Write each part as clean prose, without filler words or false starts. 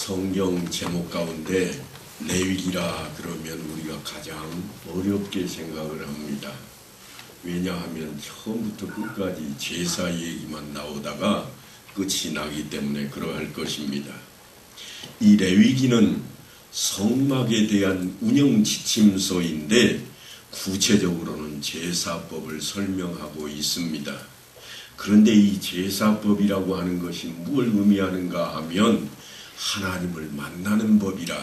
성경 제목 가운데 레위기라 그러면 우리가 가장 어렵게 생각을 합니다. 왜냐하면 처음부터 끝까지 제사 얘기만 나오다가 끝이 나기 때문에 그러할 것입니다. 이 레위기는 성막에 대한 운영 지침서인데 구체적으로는 제사법을 설명하고 있습니다. 그런데 이 제사법이라고 하는 것이 뭘 의미하는가 하면 하나님을 만나는 법이라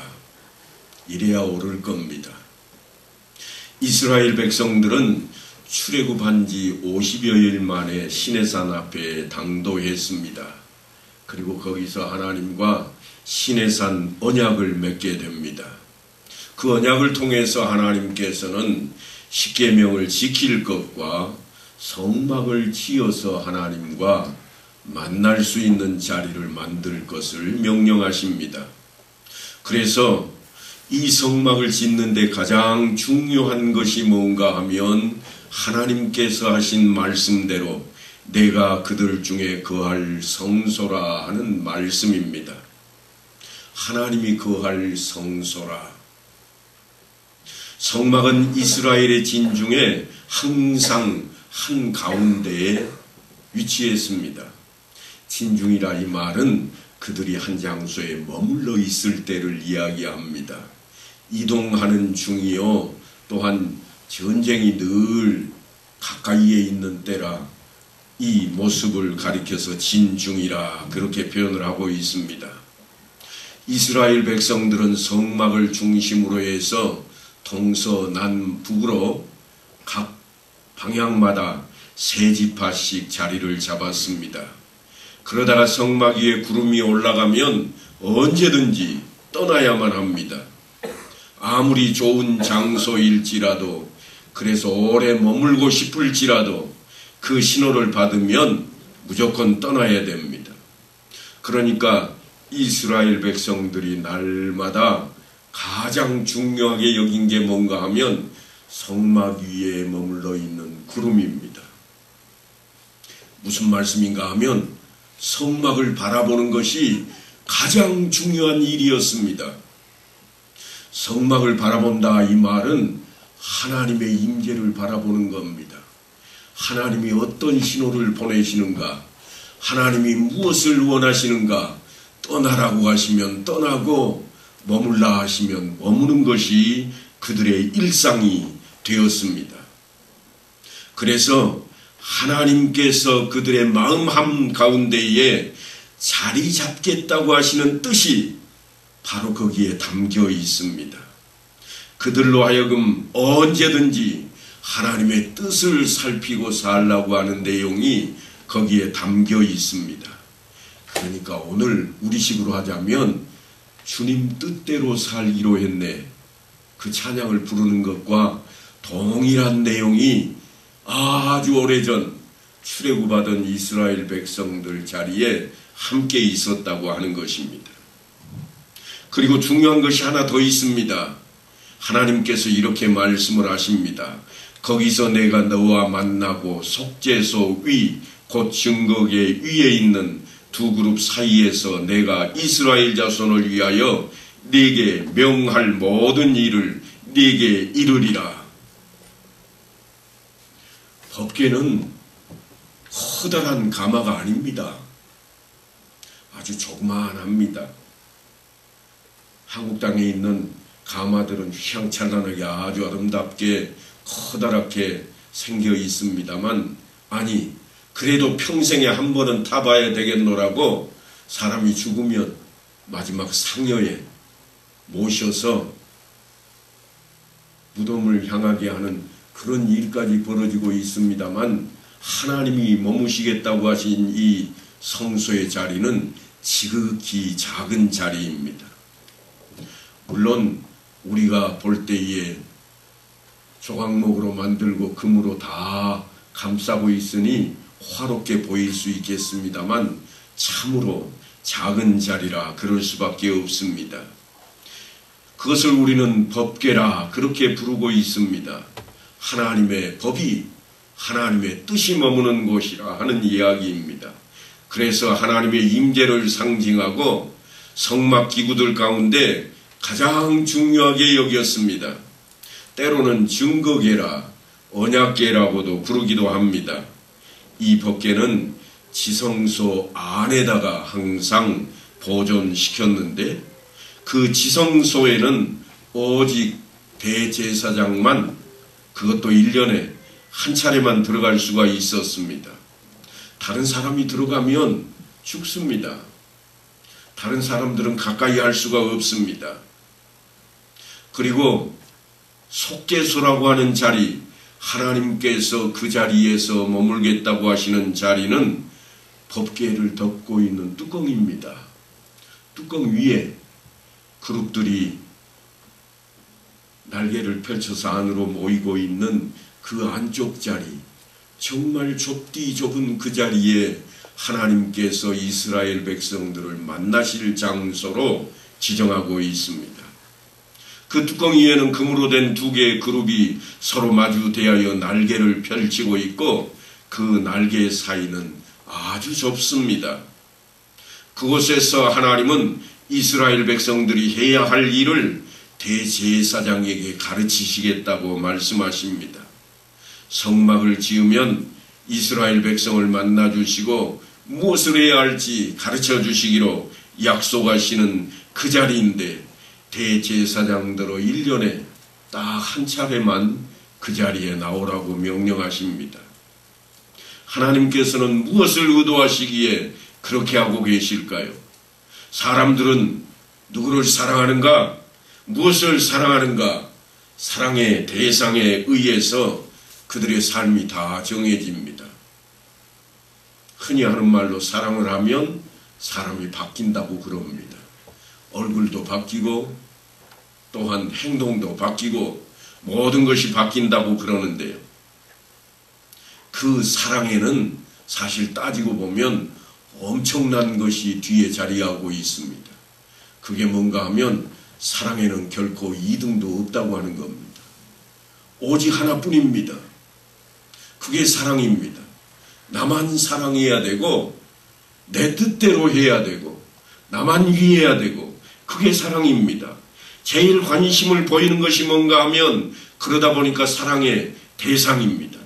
이래야 옳을 겁니다. 이스라엘 백성들은 출애굽한 지 50여일 만에 시내산 앞에 당도했습니다. 그리고 거기서 하나님과 시내산 언약을 맺게 됩니다. 그 언약을 통해서 하나님께서는 십계명을 지킬 것과 성막을 지어서 하나님과 만날 수 있는 자리를 만들 것을 명령하십니다. 그래서 이 성막을 짓는 데 가장 중요한 것이 뭔가 하면 하나님께서 하신 말씀대로 내가 그들 중에 거할 성소라 하는 말씀입니다. 하나님이 거할 성소라. 성막은 이스라엘의 진 중에 항상 한가운데에 위치했습니다. 진중이라 이 말은 그들이 한 장소에 머물러 있을 때를 이야기합니다. 이동하는 중이요 또한 전쟁이 늘 가까이에 있는 때라 이 모습을 가리켜서 진중이라 그렇게 표현을 하고 있습니다. 이스라엘 백성들은 성막을 중심으로 해서 동서남북으로 각 방향마다 세 지파씩 자리를 잡았습니다. 그러다가 성막 위에 구름이 올라가면 언제든지 떠나야만 합니다. 아무리 좋은 장소일지라도 그래서 오래 머물고 싶을지라도 그 신호를 받으면 무조건 떠나야 됩니다. 그러니까 이스라엘 백성들이 날마다 가장 중요하게 여긴 게 뭔가 하면 성막 위에 머물러 있는 구름입니다. 무슨 말씀인가 하면 성막을 바라보는 것이 가장 중요한 일이었습니다. 성막을 바라본다 이 말은 하나님의 임재를 바라보는 겁니다. 하나님이 어떤 신호를 보내시는가, 하나님이 무엇을 원하시는가, 떠나라고 하시면 떠나고 머물라 하시면 머무는 것이 그들의 일상이 되었습니다. 그래서 하나님께서 그들의 마음 한가운데에 자리 잡겠다고 하시는 뜻이 바로 거기에 담겨 있습니다. 그들로 하여금 언제든지 하나님의 뜻을 살피고 살라고 하는 내용이 거기에 담겨 있습니다. 그러니까 오늘 우리식으로 하자면 주님 뜻대로 살기로 했네. 그 찬양을 부르는 것과 동일한 내용이 아주 오래전 출애굽하던 이스라엘 백성들 자리에 함께 있었다고 하는 것입니다. 그리고 중요한 것이 하나 더 있습니다. 하나님께서 이렇게 말씀을 하십니다. 거기서 내가 너와 만나고 속죄소 위, 곧 증거계 위에 있는 두 그룹 사이에서 내가 이스라엘 자손을 위하여 네게 명할 모든 일을 네게 이르리라. 법궤는 커다란 가마가 아닙니다. 아주 조그만합니다. 한국 땅에 있는 가마들은 휘황찬란하게 아주 아름답게 커다랗게 생겨 있습니다만 아니 그래도 평생에 한 번은 타봐야 되겠노라고 사람이 죽으면 마지막 상여에 모셔서 무덤을 향하게 하는 그런 일까지 벌어지고 있습니다만 하나님이 머무시겠다고 하신 이 성소의 자리는 지극히 작은 자리입니다. 물론 우리가 볼 때에 조각목으로 만들고 금으로 다 감싸고 있으니 화롭게 보일 수 있겠습니다만 참으로 작은 자리라 그럴 수밖에 없습니다. 그것을 우리는 법궤라 그렇게 부르고 있습니다. 하나님의 법이 하나님의 뜻이 머무는 곳이라 하는 이야기입니다. 그래서 하나님의 임재를 상징하고 성막 기구들 가운데 가장 중요하게 여겼습니다. 때로는 증거계라, 언약계라고도 부르기도 합니다. 이 법계는 지성소 안에다가 항상 보존시켰는데 그 지성소에는 오직 대제사장만, 그것도 1년에 한 차례만 들어갈 수가 있었습니다. 다른 사람이 들어가면 죽습니다. 다른 사람들은 가까이 할 수가 없습니다. 그리고 속죄소라고 하는 자리, 하나님께서 그 자리에서 머물겠다고 하시는 자리는 법궤를 덮고 있는 뚜껑입니다. 뚜껑 위에 그룹들이 날개를 펼쳐서 안으로 모이고 있는 그 안쪽 자리, 정말 좁디 좁은 그 자리에 하나님께서 이스라엘 백성들을 만나실 장소로 지정하고 있습니다. 그 뚜껑 위에는 금으로 된 2개의 그룹이 서로 마주 대하여 날개를 펼치고 있고 그 날개 사이는 아주 좁습니다. 그곳에서 하나님은 이스라엘 백성들이 해야 할 일을 대제사장에게 가르치시겠다고 말씀하십니다. 성막을 지으면 이스라엘 백성을 만나주시고 무엇을 해야 할지 가르쳐 주시기로 약속하시는 그 자리인데 대제사장들로 1년에 딱 한 차례만 그 자리에 나오라고 명령하십니다. 하나님께서는 무엇을 의도하시기에 그렇게 하고 계실까요? 사람들은 누구를 사랑하는가? 무엇을 사랑하는가? 사랑의 대상에 의해서 그들의 삶이 다 정해집니다. 흔히 하는 말로 사랑을 하면 사람이 바뀐다고 그럽니다. 얼굴도 바뀌고 또한 행동도 바뀌고 모든 것이 바뀐다고 그러는데요. 그 사랑에는 사실 따지고 보면 엄청난 것이 뒤에 자리하고 있습니다. 그게 뭔가 하면 사랑에는 결코 2등도 없다고 하는 겁니다. 오직 하나뿐입니다. 그게 사랑입니다. 나만 사랑해야 되고 내 뜻대로 해야 되고 나만 위해야 되고 그게 사랑입니다. 제일 관심을 보이는 것이 뭔가 하면 그러다 보니까 사랑의 대상입니다.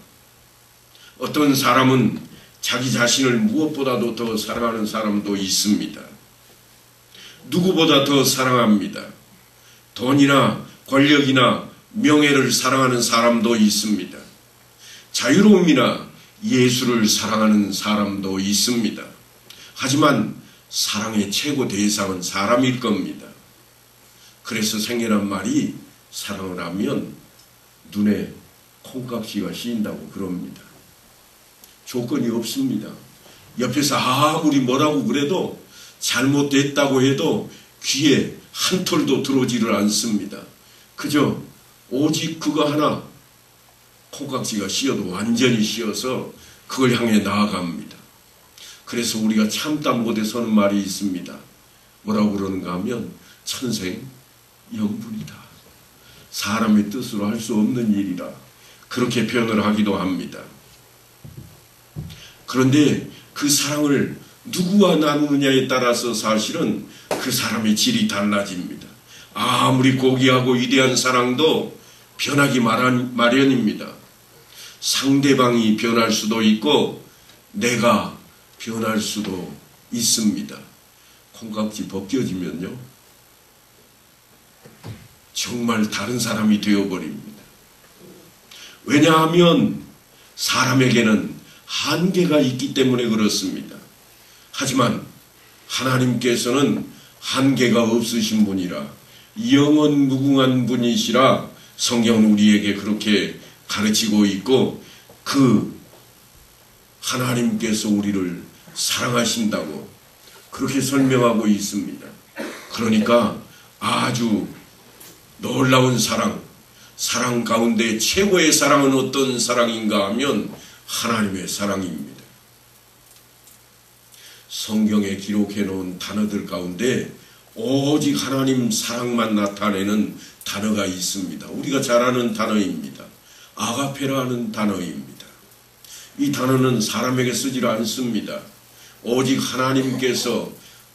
어떤 사람은 자기 자신을 무엇보다도 더 사랑하는 사람도 있습니다. 누구보다 더 사랑합니다. 돈이나 권력이나 명예를 사랑하는 사람도 있습니다. 자유로움이나 예술을 사랑하는 사람도 있습니다. 하지만 사랑의 최고 대상은 사람일 겁니다. 그래서 생애란 말이 사랑을 하면 눈에 콩깍지가 씌인다고 그럽니다. 조건이 없습니다. 옆에서 아무리 뭐라고 그래도 잘못됐다고 해도 귀에 한 톨도 들어오지를 않습니다. 그저 오직 그거 하나 콩깍지가 씌어도 완전히 씌어서 그걸 향해 나아갑니다. 그래서 우리가 참다 못해 서는 말이 있습니다. 뭐라고 그러는가 하면 천생연분이다. 사람의 뜻으로 할 수 없는 일이라 그렇게 표현을 하기도 합니다. 그런데 그 사랑을 누구와 나누느냐에 따라서 사실은 그 사람의 질이 달라집니다. 아무리 고귀하고 위대한 사랑도 변하기 마련입니다. 상대방이 변할 수도 있고 내가 변할 수도 있습니다. 콩깍지 벗겨지면요 정말 다른 사람이 되어버립니다. 왜냐하면 사람에게는 한계가 있기 때문에 그렇습니다. 하지만 하나님께서는 한계가 없으신 분이라 영원 무궁한 분이시라 성경은 우리에게 그렇게 가르치고 있고 그 하나님께서 우리를 사랑하신다고 그렇게 설명하고 있습니다. 그러니까 아주 놀라운 사랑 가운데 최고의 사랑은 어떤 사랑인가 하면 하나님의 사랑입니다. 성경에 기록해 놓은 단어들 가운데 오직 하나님 사랑만 나타내는 단어가 있습니다. 우리가 잘 아는 단어입니다. 아가페라는 단어입니다. 이 단어는 사람에게 쓰지 않습니다. 오직 하나님께서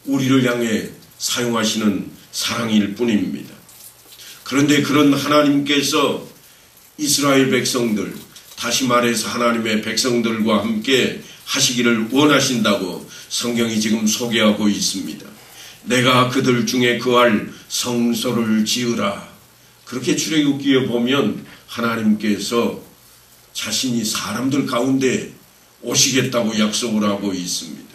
우리를 향해 사용하시는 사랑일 뿐입니다. 그런데 그런 하나님께서 이스라엘 백성들, 다시 말해서 하나님의 백성들과 함께 하시기를 원하신다고 성경이 지금 소개하고 있습니다. 내가 그들 중에 거할 성소를 지으라. 그렇게 출애굽기에 보면 하나님께서 자신이 사람들 가운데 오시겠다고 약속을 하고 있습니다.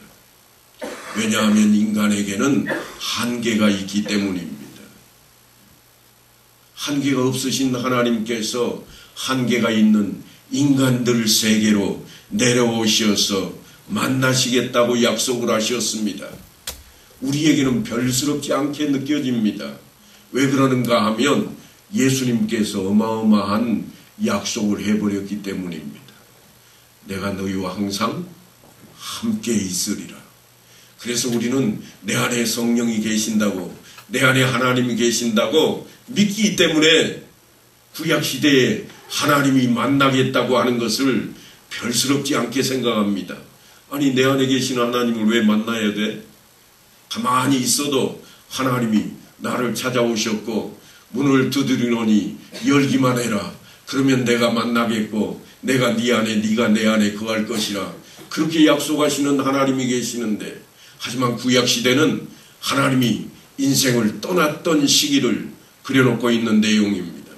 왜냐하면 인간에게는 한계가 있기 때문입니다. 한계가 없으신 하나님께서 한계가 있는 인간들 세계로 내려오셔서 만나시겠다고 약속을 하셨습니다. 우리에게는 별스럽지 않게 느껴집니다. 왜 그러는가 하면 예수님께서 어마어마한 약속을 해버렸기 때문입니다. 내가 너희와 항상 함께 있으리라. 그래서 우리는 내 안에 성령이 계신다고, 내 안에 하나님이 계신다고 믿기 때문에 구약시대에 하나님이 만나겠다고 하는 것을 별스럽지 않게 생각합니다. 아니, 내 안에 계신 하나님을 왜 만나야 돼? 가만히 있어도 하나님이 나를 찾아오셨고 문을 두드리노니 열기만 해라. 그러면 내가 만나겠고 내가 네 안에 네가 내 안에 거할 것이라. 그렇게 약속하시는 하나님이 계시는데, 하지만 구약시대는 하나님이 인생을 떠났던 시기를 그려놓고 있는 내용입니다.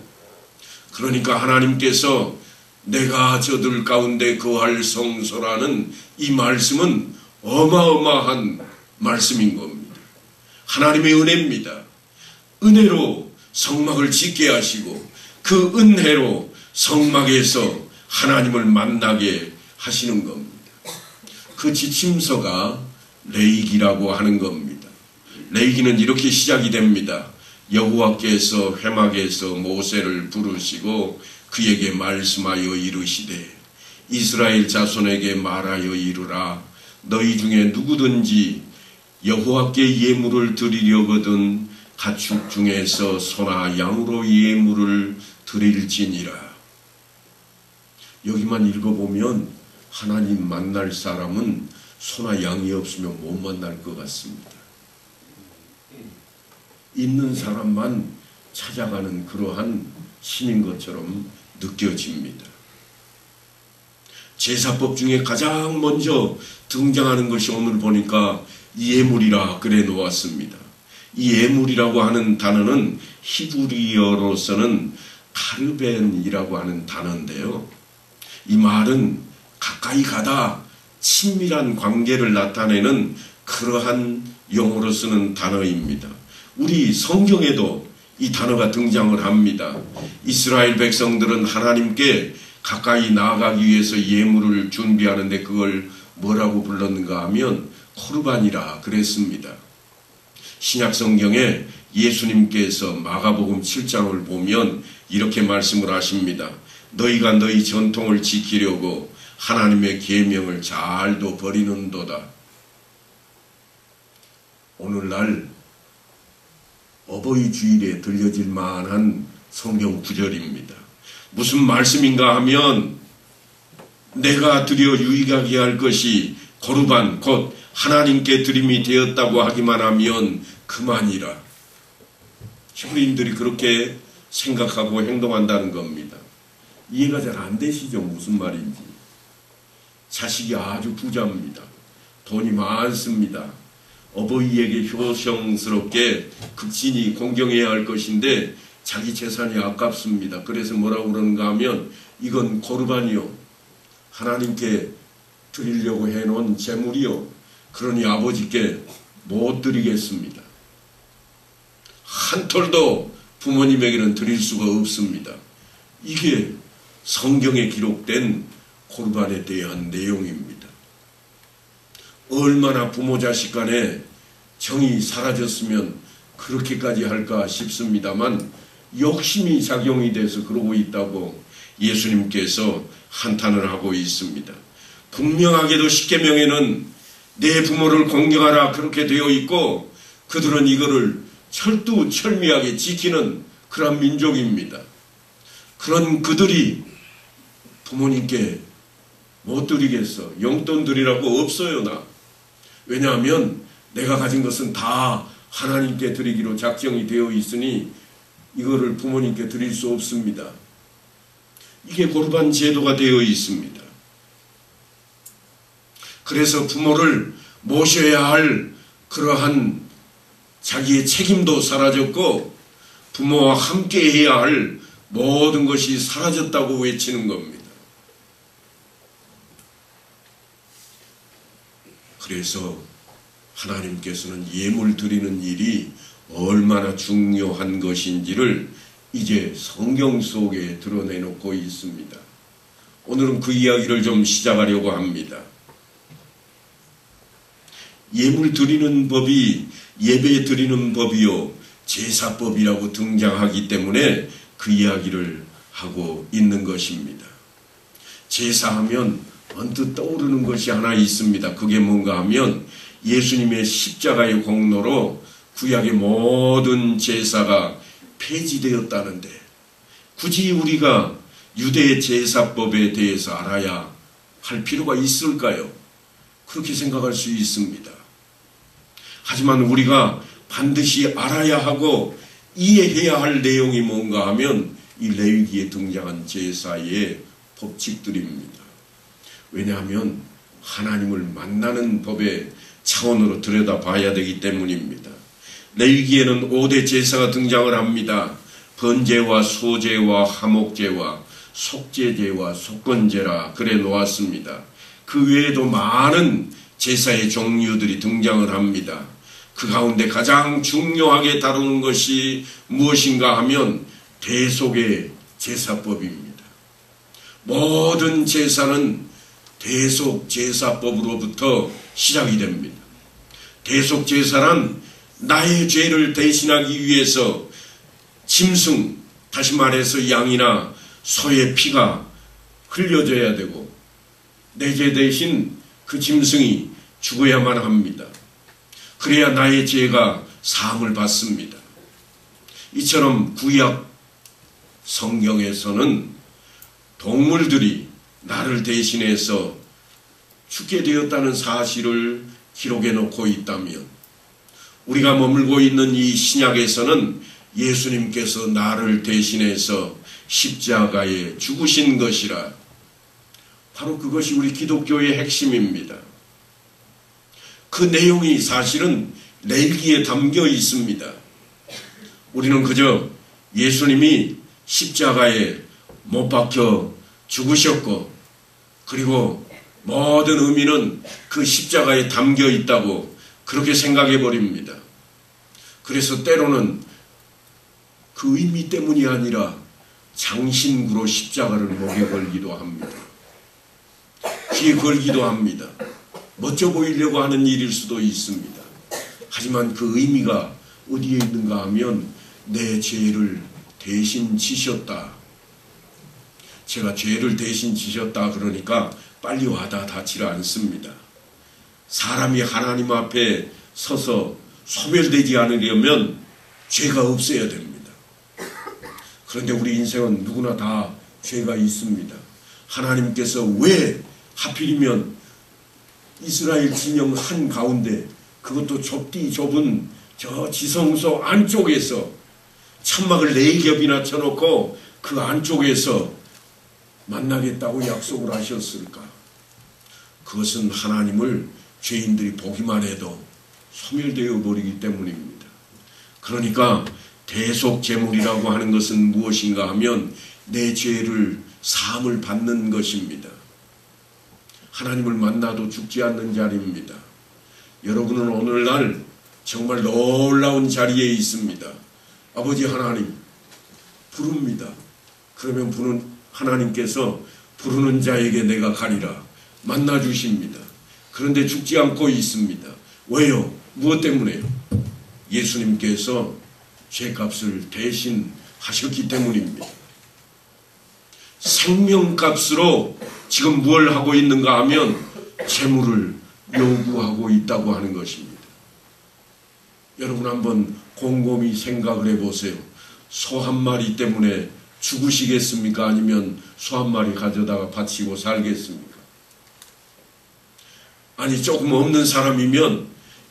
그러니까 하나님께서 내가 저들 가운데 거할 성소라는 이 말씀은 어마어마한 말씀인 겁니다. 하나님의 은혜입니다. 은혜로 성막을 짓게 하시고 그 은혜로 성막에서 하나님을 만나게 하시는 겁니다. 그 지침서가 레위기라고 하는 겁니다. 레위기는 이렇게 시작이 됩니다. 여호와께서 회막에서 모세를 부르시고 그에게 말씀하여 이르시되 이스라엘 자손에게 말하여 이르라. 너희 중에 누구든지 여호와께 예물을 드리려거든 가축 중에서 소나 양으로 예물을 드릴지니라. 여기만 읽어보면 하나님 만날 사람은 소나 양이 없으면 못 만날 것 같습니다. 있는 사람만 찾아가는 그러한 신인 것처럼 느껴집니다. 제사법 중에 가장 먼저 등장하는 것이 오늘 보니까 예물이라 그래 놓았습니다. 이 예물이라고 하는 단어는 히브리어로서는 카르벤이라고 하는 단어인데요. 이 말은 가까이 가다 친밀한 관계를 나타내는 그러한 용어로 쓰는 단어입니다. 우리 성경에도 이 단어가 등장을 합니다. 이스라엘 백성들은 하나님께 가까이 나아가기 위해서 예물을 준비하는데 그걸 뭐라고 불렀는가 하면 코르반이라 그랬습니다. 신약 성경에 예수님께서 마가복음 7장을 보면 이렇게 말씀을 하십니다. 너희가 너희 전통을 지키려고 하나님의 계명을 잘도 버리는도다. 오늘날 어버이 주일에 들려질 만한 성경 구절입니다. 무슨 말씀인가 하면 내가 드려 유익하게 할 것이 고르반 곧 하나님께 드림이 되었다고 하기만 하면 그만이라. 히브리인들이 그렇게 생각하고 행동한다는 겁니다. 이해가 잘 안 되시죠? 무슨 말인지. 자식이 아주 부자입니다. 돈이 많습니다. 어버이에게 효성스럽게 극진히 공경해야 할 것인데 자기 재산이 아깝습니다. 그래서 뭐라고 그러는가 하면 이건 고르반이요, 하나님께 드리려고 해놓은 재물이요, 그러니 아버지께 못 드리겠습니다. 한 톨도 부모님에게는 드릴 수가 없습니다. 이게 성경에 기록된 고르반에 대한 내용입니다. 얼마나 부모 자식 간에 정이 사라졌으면 그렇게까지 할까 싶습니다만 욕심이 작용이 돼서 그러고 있다고 예수님께서 한탄을 하고 있습니다. 분명하게도 십계명에는 내 부모를 공경하라 그렇게 되어 있고 그들은 이거를 철두철미하게 지키는 그런 민족입니다. 그런 그들이 부모님께 못 드리겠어. 용돈 드리라고 없어요 나. 왜냐하면 내가 가진 것은 다 하나님께 드리기로 작정이 되어 있으니 이거를 부모님께 드릴 수 없습니다. 이게 고르반 제도가 되어 있습니다. 그래서 부모를 모셔야 할 그러한 자기의 책임도 사라졌고 부모와 함께 해야 할 모든 것이 사라졌다고 외치는 겁니다. 그래서 하나님께서는 예물 드리는 일이 얼마나 중요한 것인지를 이제 성경 속에 드러내놓고 있습니다. 오늘은 그 이야기를 좀 시작하려고 합니다. 예물 드리는 법이 예배 드리는 법이요 제사법이라고 등장하기 때문에 그 이야기를 하고 있는 것입니다. 제사하면 언뜻 떠오르는 것이 하나 있습니다. 그게 뭔가 하면 예수님의 십자가의 공로로 구약의 모든 제사가 폐지되었다는데 굳이 우리가 유대 제사법에 대해서 알아야 할 필요가 있을까요? 그렇게 생각할 수 있습니다. 하지만 우리가 반드시 알아야 하고 이해해야 할 내용이 뭔가 하면 이 레위기에 등장한 제사의 법칙들입니다. 왜냐하면 하나님을 만나는 법의 차원으로 들여다봐야 되기 때문입니다. 레위기에는 5대 제사가 등장을 합니다. 번제와 소제와 화목제와 속죄제와 속건제라 그래 놓았습니다. 그 외에도 많은 제사의 종류들이 등장을 합니다. 그 가운데 가장 중요하게 다루는 것이 무엇인가 하면 대속의 제사법입니다. 모든 제사는 대속 제사법으로부터 시작이 됩니다. 대속 제사란 나의 죄를 대신하기 위해서 짐승, 다시 말해서 양이나 소의 피가 흘려져야 되고 내 죄 대신 그 짐승이 죽어야만 합니다. 그래야 나의 죄가 사함을 받습니다. 이처럼 구약 성경에서는 동물들이 나를 대신해서 죽게 되었다는 사실을 기록해 놓고 있다면 우리가 머물고 있는 이 신약에서는 예수님께서 나를 대신해서 십자가에 죽으신 것이라 바로 그것이 우리 기독교의 핵심입니다. 그 내용이 사실은 레위기에 담겨 있습니다. 우리는 그저 예수님이 십자가에 못 박혀 죽으셨고 그리고 모든 의미는 그 십자가에 담겨 있다고 그렇게 생각해 버립니다. 그래서 때로는 그 의미 때문이 아니라 장신구로 십자가를 목에 걸기도 합니다. 귀에 걸기도 합니다. 멋져 보이려고 하는 일일 수도 있습니다. 하지만 그 의미가 어디에 있는가 하면 내 죄를 대신 지셨다. 제가 죄를 대신 지셨다 그러니까 빨리 와닿지를 않습니다. 사람이 하나님 앞에 서서 소멸되지 않으려면 죄가 없어야 됩니다. 그런데 우리 인생은 누구나 다 죄가 있습니다. 하나님께서 왜 하필이면 이스라엘 진영 한가운데 그것도 좁은 저 지성소 안쪽에서 천막을 4겹이나 쳐놓고 그 안쪽에서 만나겠다고 약속을 하셨을까? 그것은 하나님을 죄인들이 보기만 해도 소멸되어 버리기 때문입니다. 그러니까 대속제물이라고 하는 것은 무엇인가 하면 내 죄를 사함을 받는 것입니다. 하나님을 만나도 죽지 않는 자리입니다. 여러분은 오늘날 정말 놀라운 자리에 있습니다. 아버지 하나님 부릅니다. 그러면 하나님께서 부르는 자에게 내가 가리라 만나주십니다. 그런데 죽지 않고 있습니다. 왜요? 무엇 때문에요? 예수님께서 죄값을 대신 하셨기 때문입니다. 생명값으로 지금 뭘 하고 있는가 하면 재물을 요구하고 있다고 하는 것입니다. 여러분 한번 곰곰이 생각을 해보세요. 소 한 마리 때문에 죽으시겠습니까? 아니면 소 한 마리 가져다가 바치고 살겠습니까? 아니 조금 없는 사람이면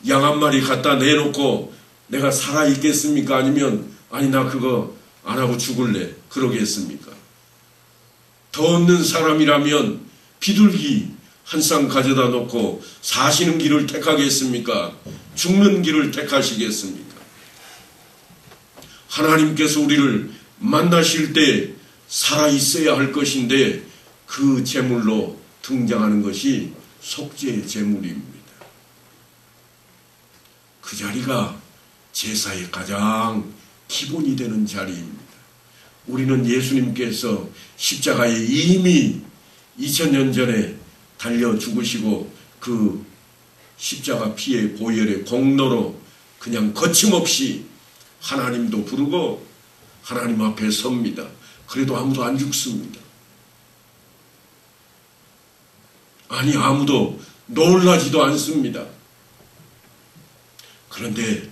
양 한 마리 갖다 내놓고 내가 살아있겠습니까? 아니면 아니 나 그거 안 하고 죽을래 그러겠습니까? 더 없는 사람이라면 비둘기 한 쌍 가져다 놓고 사시는 길을 택하겠습니까? 죽는 길을 택하시겠습니까? 하나님께서 우리를 만나실 때 살아있어야 할 것인데 그 제물로 등장하는 것이 속죄 제물입니다. 그 자리가 제사의 가장 기본이 되는 자리입니다. 우리는 예수님께서 십자가에 이미 2000년 전에 달려 죽으시고 그 십자가 피의 보혈의 공로로 그냥 거침없이 하나님도 부르고 하나님 앞에 섭니다. 그래도 아무도 안 죽습니다. 아니 아무도 놀라지도 않습니다. 그런데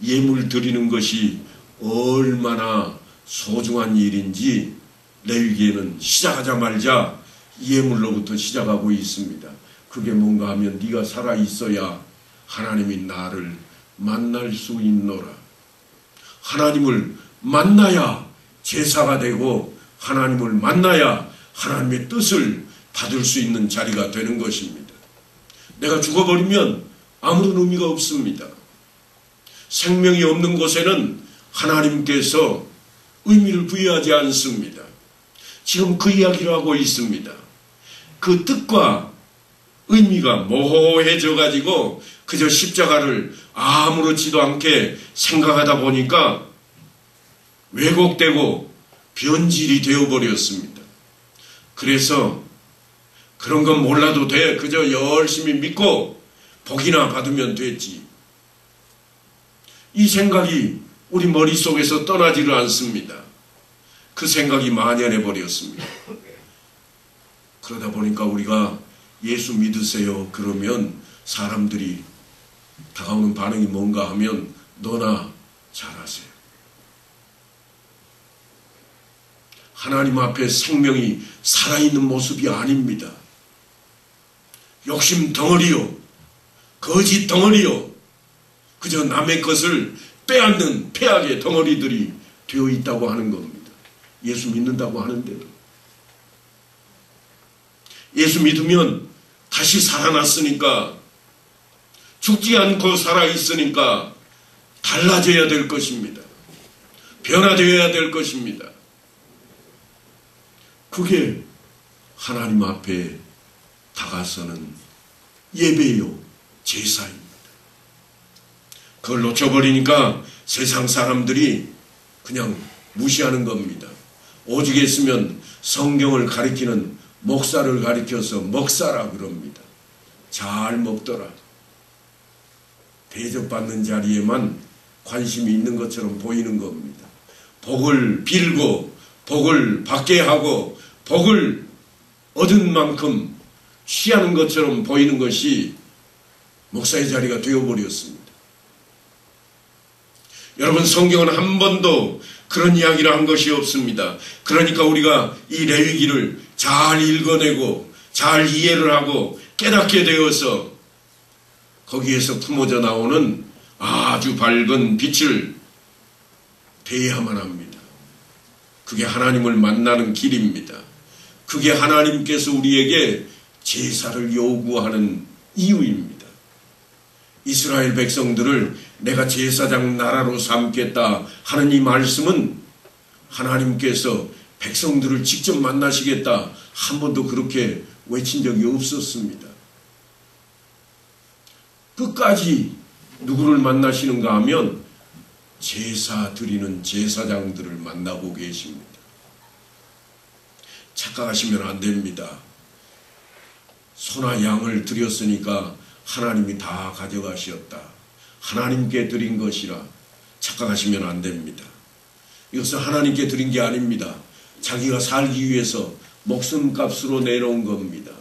예물 드리는 것이 얼마나 소중한 일인지 레위기에는 시작하자마자 예물로부터 시작하고 있습니다. 그게 뭔가 하면 네가 살아있어야 하나님이 나를 만날 수 있노라. 하나님을 만나야 제사가 되고 하나님을 만나야 하나님의 뜻을 받을 수 있는 자리가 되는 것입니다. 내가 죽어버리면 아무런 의미가 없습니다. 생명이 없는 곳에는 하나님께서 의미를 부여하지 않습니다. 지금 그 이야기를 하고 있습니다. 그 뜻과 의미가 모호해져 가지고 그저 십자가를 아무렇지도 않게 생각하다 보니까 왜곡되고 변질이 되어버렸습니다. 그래서 그런 건 몰라도 돼. 그저 열심히 믿고 복이나 받으면 됐지. 이 생각이 우리 머릿속에서 떠나지를 않습니다. 그 생각이 만연해 버렸습니다. 그러다 보니까 우리가 예수 믿으세요 그러면 사람들이 다가오는 반응이 뭔가 하면 너나 잘하세요. 하나님 앞에 생명이 살아있는 모습이 아닙니다. 욕심 덩어리요, 거짓 덩어리요, 그저 남의 것을 빼앗는 폐악의 덩어리들이 되어 있다고 하는 겁니다. 예수 믿는다고 하는데도. 예수 믿으면 다시 살아났으니까, 죽지 않고 살아있으니까 달라져야 될 것입니다. 변화되어야 될 것입니다. 그게 하나님 앞에 다가서는 예배요, 제사입니다. 그걸 놓쳐버리니까 세상 사람들이 그냥 무시하는 겁니다. 오죽 했으면 성경을 가리키는 목사를 가리켜서 먹사라 그럽니다. 잘 먹더라. 대접받는 자리에만 관심이 있는 것처럼 보이는 겁니다. 복을 빌고 복을 받게 하고 복을 얻은 만큼 취하는 것처럼 보이는 것이 목사의 자리가 되어버렸습니다. 여러분, 성경은 한 번도 그런 이야기를 한 것이 없습니다. 그러니까 우리가 이 레위기를 잘 읽어내고 잘 이해를 하고 깨닫게 되어서 거기에서 품어져 나오는 아주 밝은 빛을 대해야만 합니다. 그게 하나님을 만나는 길입니다. 그게 하나님께서 우리에게 제사를 요구하는 이유입니다. 이스라엘 백성들을 내가 제사장 나라로 삼겠다 하는 이 말씀은 하나님께서 백성들을 직접 만나시겠다 한 번도 그렇게 외친 적이 없었습니다. 끝까지 누구를 만나시는가 하면 제사 드리는 제사장들을 만나고 계십니다. 착각하시면 안 됩니다. 소나 양을 드렸으니까 하나님이 다 가져가시었다. 하나님께 드린 것이라 착각하시면 안 됩니다. 이것은 하나님께 드린 게 아닙니다. 자기가 살기 위해서 목숨값으로 내놓은 겁니다.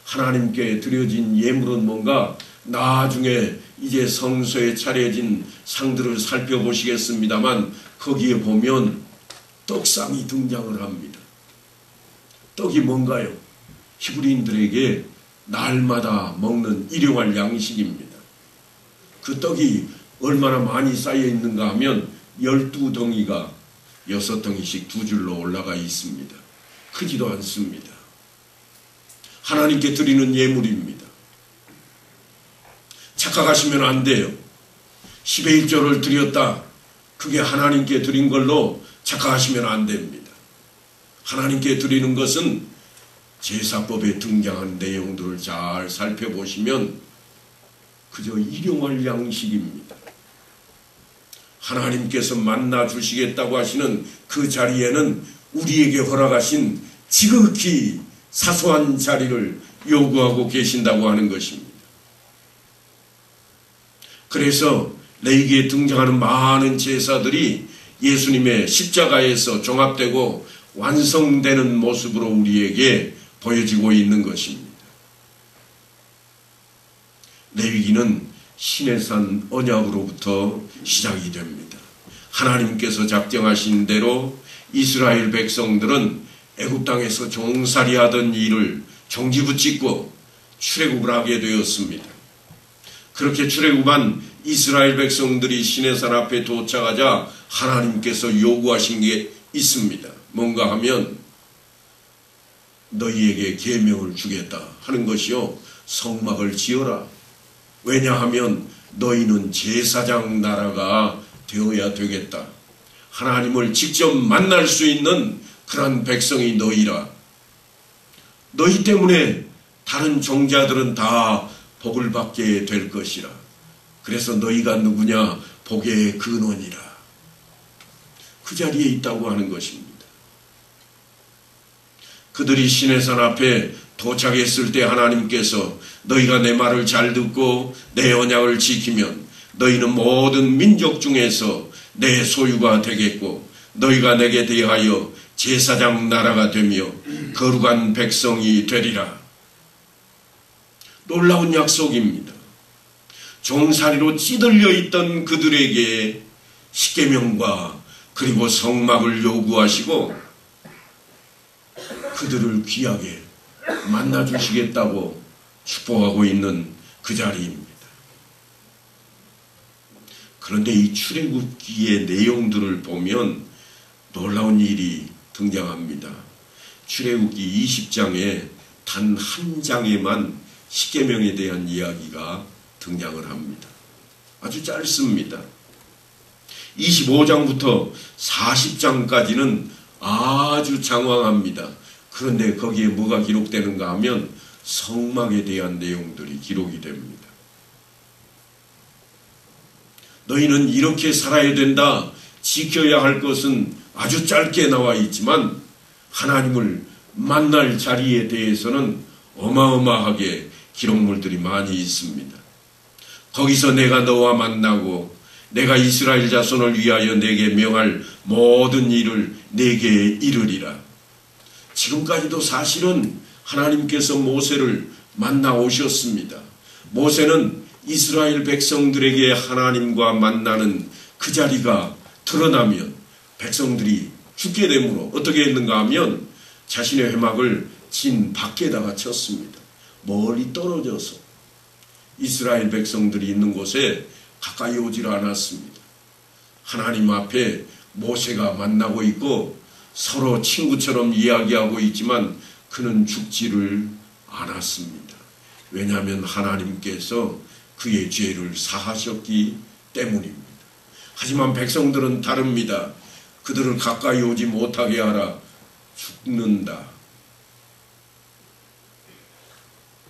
하나님께 드려진 예물은 뭔가 나중에 이제 성소에 차려진 상들을 살펴보시겠습니다만 거기에 보면 떡상이 등장을 합니다. 떡이 뭔가요? 히브리인들에게 날마다 먹는 일용할 양식입니다. 그 떡이 얼마나 많이 쌓여 있는가 하면 12덩이가 6덩이씩 두 줄로 올라가 있습니다. 크지도 않습니다. 하나님께 드리는 예물입니다. 착각하시면 안 돼요. 10의 1조를 드렸다, 그게 하나님께 드린 걸로 착각하시면 안 됩니다. 하나님께 드리는 것은 제사법에 등장한 내용들을 잘 살펴보시면 그저 일용할 양식입니다. 하나님께서 만나 주시겠다고 하시는 그 자리에는 우리에게 허락하신 지극히 사소한 자리를 요구하고 계신다고 하는 것입니다. 그래서 레위기에 등장하는 많은 제사들이 예수님의 십자가에서 종합되고 완성되는 모습으로 우리에게 보여지고 있는 것입니다. 레위기는 시내산 언약으로부터 시작이 됩니다. 하나님께서 작정하신 대로 이스라엘 백성들은 애굽 땅에서 종살이하던 일을 종지부짓고 출애굽을 하게 되었습니다. 그렇게 출애굽한 이스라엘 백성들이 시내산 앞에 도착하자 하나님께서 요구하신 게 있습니다. 뭔가 하면 너희에게 계명을 주겠다 하는 것이요, 성막을 지어라. 왜냐하면 너희는 제사장 나라가 되어야 되겠다. 하나님을 직접 만날 수 있는 그런 백성이 너희라. 너희 때문에 다른 종자들은 다 복을 받게 될 것이라. 그래서 너희가 누구냐? 복의 근원이라. 그 자리에 있다고 하는 것입니다. 그들이 시내산 앞에 도착했을 때 하나님께서 너희가 내 말을 잘 듣고 내 언약을 지키면 너희는 모든 민족 중에서 내 소유가 되겠고 너희가 내게 대하여 제사장 나라가 되며 거룩한 백성이 되리라. 놀라운 약속입니다. 종살이로 찌들려 있던 그들에게 십계명과 그리고 성막을 요구하시고 그들을 귀하게 만나주시겠다고 축복하고 있는 그 자리입니다. 그런데 이 출애굽기의 내용들을 보면 놀라운 일이 등장합니다. 출애굽기 20장에 단 한 장에만 십계명에 대한 이야기가 등장을 합니다. 아주 짧습니다. 25장부터 40장까지는 아주 장황합니다. 그런데 거기에 뭐가 기록되는가 하면 성막에 대한 내용들이 기록이 됩니다. 너희는 이렇게 살아야 된다, 지켜야 할 것은 아주 짧게 나와 있지만 하나님을 만날 자리에 대해서는 어마어마하게 기록물들이 많이 있습니다. 거기서 내가 너와 만나고 내가 이스라엘 자손을 위하여 내게 명할 모든 일을 내게 이르리라. 지금까지도 사실은 하나님께서 모세를 만나 오셨습니다. 모세는 이스라엘 백성들에게 하나님과 만나는 그 자리가 드러나면 백성들이 죽게 되므로 어떻게 했는가 하면 자신의 회막을 진 밖에다가 쳤습니다. 멀리 떨어져서 이스라엘 백성들이 있는 곳에 가까이 오질 않았습니다. 하나님 앞에 모세가 만나고 있고 서로 친구처럼 이야기하고 있지만 그는 죽지를 않았습니다. 왜냐하면 하나님께서 그의 죄를 사하셨기 때문입니다. 하지만 백성들은 다릅니다. 그들을 가까이 오지 못하게 하라. 죽는다.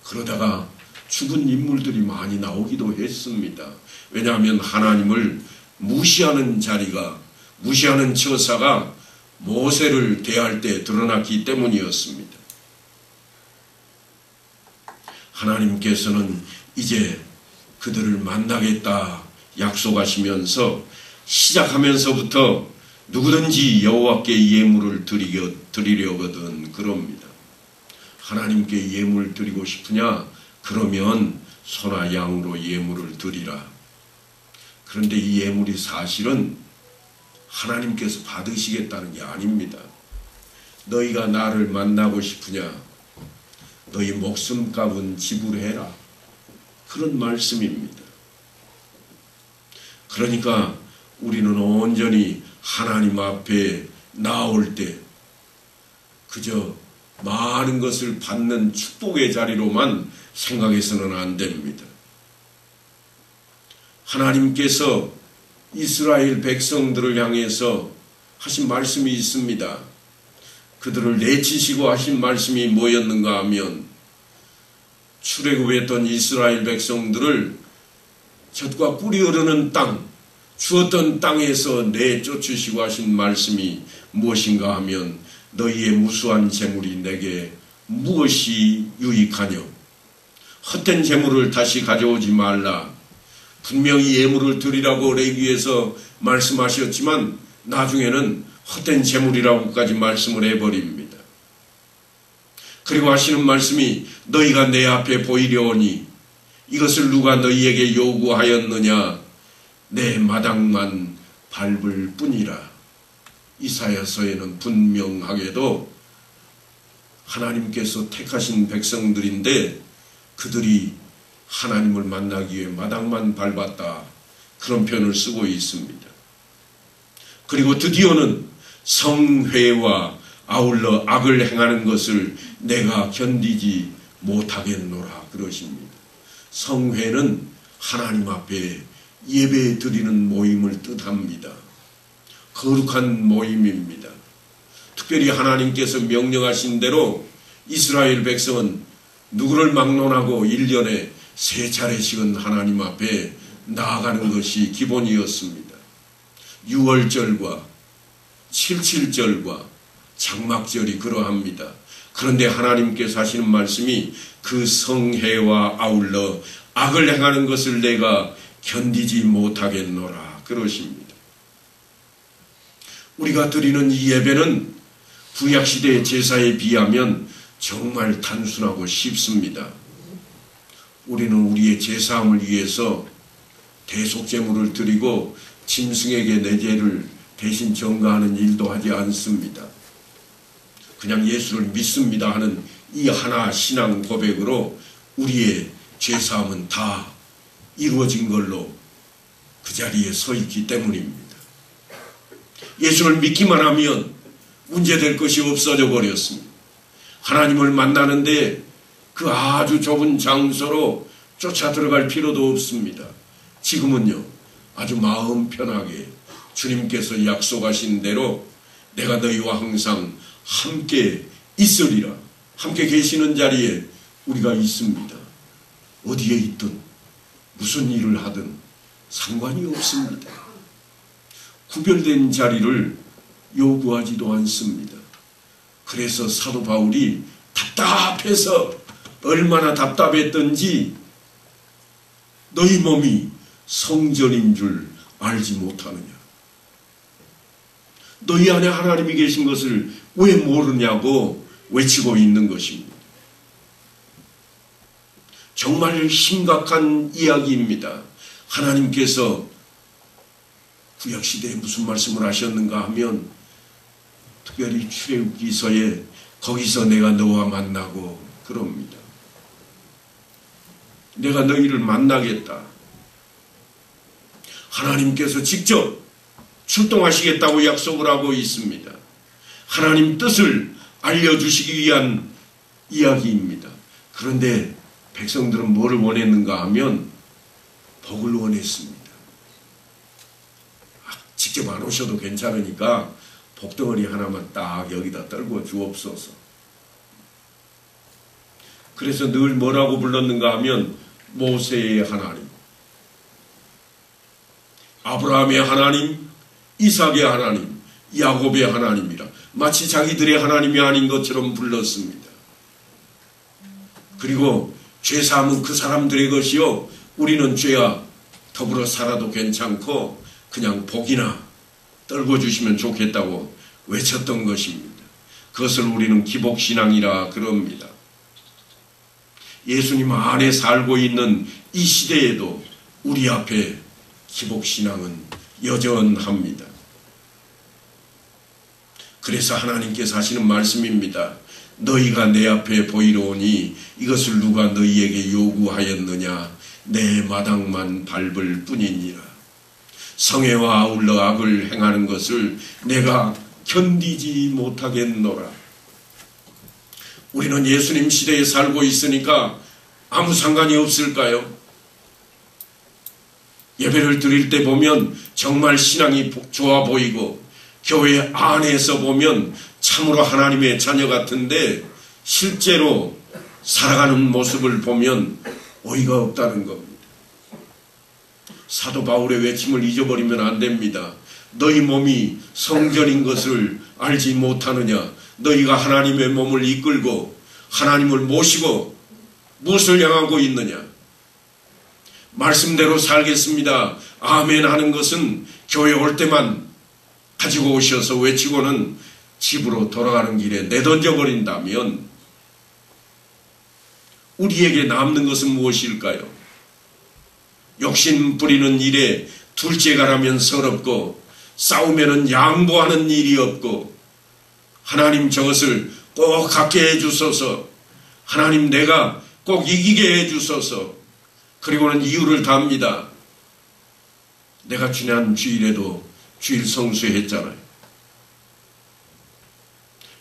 그러다가 죽은 인물들이 많이 나오기도 했습니다. 왜냐하면 하나님을 무시하는 자리가, 무시하는 처사가 모세를 대할 때 드러났기 때문이었습니다. 하나님께서는 이제 그들을 만나겠다 약속하시면서 시작하면서부터 누구든지 여호와께 예물을 드리려거든 그럽니다. 하나님께 예물 드리고 싶으냐? 그러면 소나 양으로 예물을 드리라. 그런데 이 예물이 사실은 하나님께서 받으시겠다는 게 아닙니다. 너희가 나를 만나고 싶으냐? 너희 목숨값은 지불해라. 그런 말씀입니다. 그러니까 우리는 온전히 하나님 앞에 나올 때 그저 많은 것을 받는 축복의 자리로만 생각해서는 안 됩니다. 하나님께서 이스라엘 백성들을 향해서 하신 말씀이 있습니다. 그들을 내치시고 하신 말씀이 뭐였는가 하면 출애굽했던 이스라엘 백성들을 젖과 꿀이 흐르는 땅, 주었던 땅에서 내쫓으시고 하신 말씀이 무엇인가 하면 너희의 무수한 재물이 내게 무엇이 유익하뇨? 헛된 재물을 다시 가져오지 말라. 분명히 예물을 드리라고 레위기에서 말씀하셨지만 나중에는 헛된 재물이라고까지 말씀을 해버립니다. 그리고 하시는 말씀이 너희가 내 앞에 보이려 오니 이것을 누가 너희에게 요구하였느냐? 내 마당만 밟을 뿐이라. 이사야서에는 분명하게도 하나님께서 택하신 백성들인데 그들이 하나님을 만나기 위해 마당만 밟았다. 그런 표현을 쓰고 있습니다. 그리고 드디어는 성회와 아울러 악을 행하는 것을 내가 견디지 못하겠노라 그러십니다. 성회는 하나님 앞에 예배 드리는 모임을 뜻합니다. 거룩한 모임입니다. 특별히 하나님께서 명령하신 대로 이스라엘 백성은 누구를 막론하고 1년에 3차례씩은 하나님 앞에 나아가는 것이 기본이었습니다. 6월절과 77절과 장막절이 그러합니다. 그런데 하나님께서 하시는 말씀이 그 성회와 아울러 악을 행하는 것을 내가 견디지 못하겠노라 그러십니다. 우리가 드리는 이 예배는 구약시대의 제사에 비하면 정말 단순하고 쉽습니다. 우리는 우리의 제사함을 위해서 대속제물을 드리고 짐승에게 내 죄를 대신 전가하는 일도 하지 않습니다. 그냥 예수를 믿습니다 하는 이 하나 신앙 고백으로 우리의 죄사함은 다 이루어진 걸로 그 자리에 서 있기 때문입니다. 예수를 믿기만 하면 문제될 것이 없어져 버렸습니다. 하나님을 만나는데 그 아주 좁은 장소로 쫓아 들어갈 필요도 없습니다. 지금은요, 아주 마음 편하게 주님께서 약속하신 대로 내가 너희와 항상 함께 있으리라. 함께 계시는 자리에 우리가 있습니다. 어디에 있든 무슨 일을 하든 상관이 없습니다. 구별된 자리를 요구하지도 않습니다. 그래서 사도 바울이 답답해서 얼마나 답답했던지 너희 몸이 성전인 줄 알지 못하느냐. 너희 안에 하나님이 계신 것을 왜 모르냐고 외치고 있는 것입니다. 정말 심각한 이야기입니다. 하나님께서 구약시대에 무슨 말씀을 하셨는가 하면 특별히 출애굽기서에 거기서 내가 너와 만나고 그럽니다. 내가 너희를 만나겠다. 하나님께서 직접 출동하시겠다고 약속을 하고 있습니다. 하나님 뜻을 알려주시기 위한 이야기입니다. 그런데 백성들은 뭐를 원했는가 하면 복을 원했습니다. 직접 안 오셔도 괜찮으니까 복덩어리 하나만 딱 여기다 떨고 주옵소서. 그래서 늘 뭐라고 불렀는가 하면 모세의 하나님, 아브라함의 하나님, 이삭의 하나님, 야곱의 하나님이라 마치 자기들의 하나님이 아닌 것처럼 불렀습니다. 그리고 죄사함은 그 사람들의 것이요 우리는 죄와 더불어 살아도 괜찮고 그냥 복이나 떨궈 주시면 좋겠다고 외쳤던 것입니다. 그것을 우리는 기복신앙이라 그럽니다. 예수님 안에 살고 있는 이 시대에도 우리 앞에 기복신앙은 여전합니다. 그래서 하나님께서 하시는 말씀입니다. 너희가 내 앞에 보이러 오니 이것을 누가 너희에게 요구하였느냐? 내 마당만 밟을 뿐이니라. 성애와 아울러 악을 행하는 것을 내가 견디지 못하겠노라. 우리는 예수님 시대에 살고 있으니까 아무 상관이 없을까요? 예배를 드릴 때 보면 정말 신앙이 좋아 보이고 교회 안에서 보면 참으로 하나님의 자녀 같은데 실제로 살아가는 모습을 보면 어이가 없다는 겁니다. 사도 바울의 외침을 잊어버리면 안 됩니다. 너희 몸이 성전인 것을 알지 못하느냐? 너희가 하나님의 몸을 이끌고 하나님을 모시고 무엇을 향하고 있느냐? 말씀대로 살겠습니다. 아멘 하는 것은 교회 올 때만 가지고 오셔서 외치고는 집으로 돌아가는 길에 내던져 버린다면 우리에게 남는 것은 무엇일까요? 욕심 부리는 일에 둘째가라면 서럽고 싸우면은 양보하는 일이 없고 하나님 저것을 꼭 갖게 해주소서, 하나님 내가 꼭 이기게 해주소서. 그리고는 이유를 답니다. 내가 지난 주일에도 주일 성수했잖아요.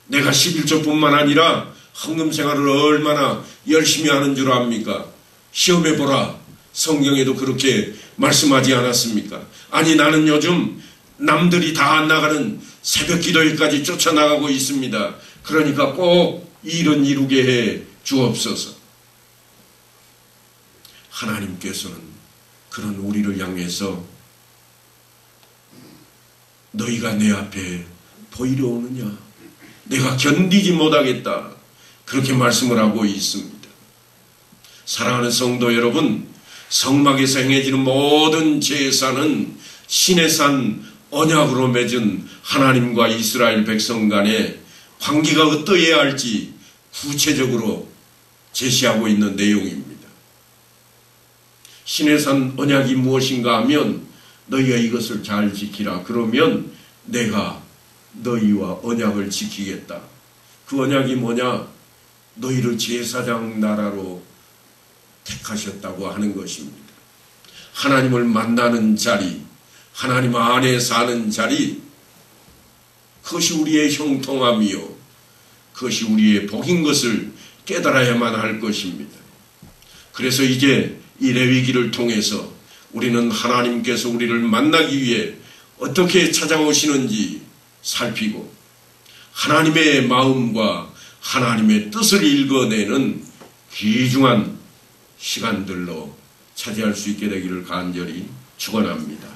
내가 11조뿐만 아니라 헌금 생활을 얼마나 열심히 하는 줄 압니까? 시험해보라. 성경에도 그렇게 말씀하지 않았습니까? 아니 나는 요즘 남들이 다 안 나가는 새벽 기도회까지 쫓아나가고 있습니다. 그러니까 꼭 일은 이루게 해 주옵소서. 하나님께서는 그런 우리를 향해서 너희가 내 앞에 보이려 오느냐? 내가 견디지 못하겠다. 그렇게 말씀을 하고 있습니다. 사랑하는 성도 여러분, 성막에서 행해지는 모든 제사는 신의 산 언약으로 맺은 하나님과 이스라엘 백성 간의 관계가 어떠해야 할지 구체적으로 제시하고 있는 내용입니다. 신의 산 언약이 무엇인가 하면 너희가 이것을 잘 지키라. 그러면 내가 너희와 언약을 지키겠다. 그 언약이 뭐냐? 너희를 제사장 나라로 택하셨다고 하는 것입니다. 하나님을 만나는 자리, 하나님 안에 사는 자리, 그것이 우리의 형통함이요, 그것이 우리의 복인 것을 깨달아야만 할 것입니다. 그래서 이제 이 레위기를 통해서 우리는 하나님께서 우리를 만나기 위해 어떻게 찾아오시는지 살피고 하나님의 마음과 하나님의 뜻을 읽어내는 귀중한 시간들로 차지할 수 있게 되기를 간절히 축원합니다.